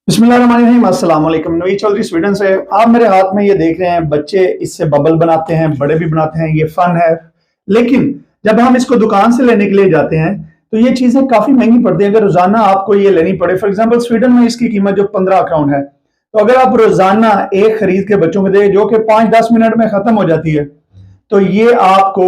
बिस्मिल्लाहिर्रहमानिर्रहीम, अस्सलाम वालेकुम। नवी चौधरी स्वीडन से। आप मेरे हाथ में ये देख रहे हैं, बच्चे इससे बबल बनाते हैं, बड़े भी बनाते हैं, ये फन है। लेकिन जब हम इसको दुकान से लेने के लिए जाते हैं तो ये चीजें काफी महंगी पड़ती है। अगर रोजाना आपको ये लेनी पड़े, फॉर एग्जांपल स्वीडन में इसकी कीमत जो 15 क्राउन है, तो अगर आप रोजाना एक खरीद के बच्चों को दे जो कि 5-10 मिनट में खत्म हो जाती है, तो ये आपको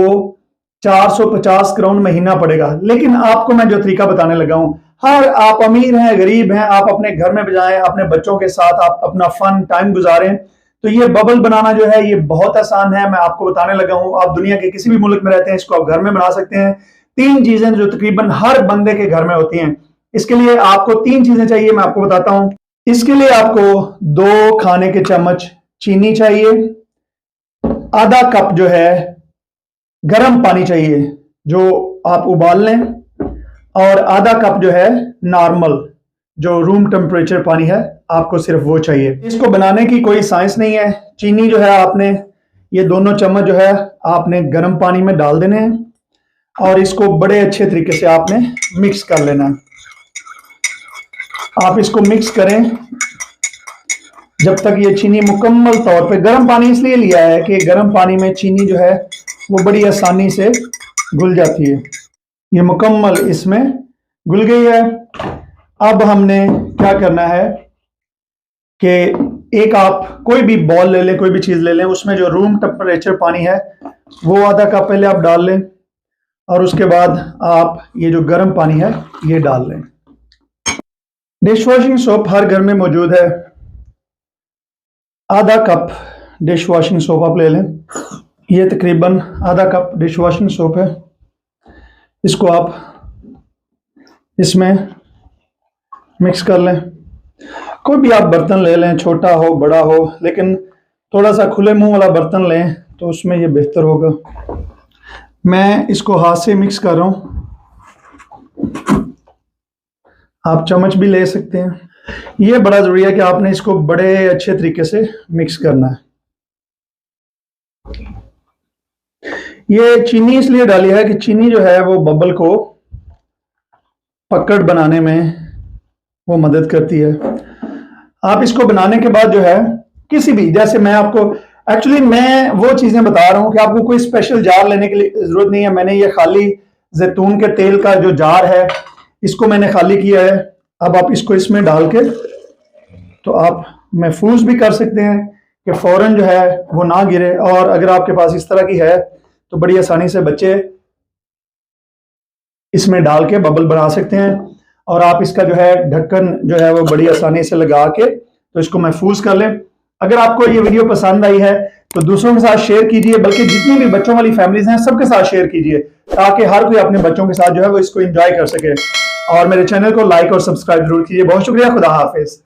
450 क्राउन महीना पड़ेगा। लेकिन आपको मैं जो तरीका बताने लगा हूं, हर आप अमीर हैं, गरीब हैं, आप अपने घर में बजाएं, अपने बच्चों के साथ आप अपना फन टाइम गुजारें, तो ये बबल बनाना जो है ये बहुत आसान है। मैं आपको बताने लगा हूं, आप दुनिया के किसी भी मुल्क में रहते हैं, इसको आप घर में बना सकते हैं। 3 चीजें जो तकरीबन हर बंदे के घर में होती हैं, इसके लिए आपको 3 चीजें चाहिए, मैं आपको बताता हूं। इसके लिए आपको 2 खाने के चम्मच चीनी चाहिए, आधा कप जो है गर्म पानी चाहिए जो आप उबाल लें, और आधा कप जो है नॉर्मल जो रूम टेम्परेचर पानी है, आपको सिर्फ वो चाहिए। इसको बनाने की कोई साइंस नहीं है। चीनी जो है आपने ये दोनों चम्मच जो है आपने गर्म पानी में डाल देने हैं, और इसको बड़े अच्छे तरीके से आपने मिक्स कर लेना है। आप इसको मिक्स करें जब तक ये चीनी मुकम्मल तौर पे, गर्म पानी इसलिए लिया है कि गर्म पानी में चीनी जो है वो बड़ी आसानी से घुल जाती है। ये मुकम्मल इसमें घुल गई है। अब हमने क्या करना है कि एक आप कोई भी बॉल ले लें, कोई भी चीज ले लें, उसमें जो रूम टेम्परेचर पानी है वो आधा कप पहले आप डाल लें, और उसके बाद आप ये जो गर्म पानी है ये डाल लें। डिश वॉशिंग सोप हर घर में मौजूद है। आधा कप डिश वॉशिंग सोप आप ले लें। ये तकरीबन आधा कप डिश वॉशिंग सोप है। इसको आप इसमें मिक्स कर लें। कोई भी आप बर्तन ले लें, छोटा हो बड़ा हो, लेकिन थोड़ा सा खुले मुंह वाला बर्तन लें तो उसमें ये बेहतर होगा। मैं इसको हाथ से मिक्स कर रहा हूं, आप चम्मच भी ले सकते हैं। ये बड़ा जरूरी है कि आपने इसको बड़े अच्छे तरीके से मिक्स करना है। ये चीनी इसलिए डाली है कि चीनी जो है वो बबल को पकड़ बनाने में वो मदद करती है। आप इसको बनाने के बाद जो है किसी भी, जैसे मैं आपको एक्चुअली मैं वो चीजें बता रहा हूं कि आपको कोई स्पेशल जार लेने की जरूरत नहीं है। मैंने ये खाली जैतून के तेल का जो जार है इसको मैंने खाली किया है। अब आप इसको इसमें डाल के तो आप महफूज भी कर सकते हैं कि फौरन जो है वो ना गिरे। और अगर आपके पास इस तरह की है तो बड़ी आसानी से बच्चे इसमें डाल के बबल बना सकते हैं। और आप इसका जो है ढक्कन जो है वो बड़ी आसानी से लगा के तो इसको महफूज कर लें। अगर आपको ये वीडियो पसंद आई है तो दूसरों के साथ शेयर कीजिए, बल्कि जितनी भी बच्चों वाली फैमिलीज हैं सबके साथ शेयर कीजिए, ताकि हर कोई अपने बच्चों के साथ जो है वो इसको एंजॉय कर सके। और मेरे चैनल को लाइक और सब्सक्राइब जरूर कीजिए। बहुत शुक्रिया। खुदा हाफिज।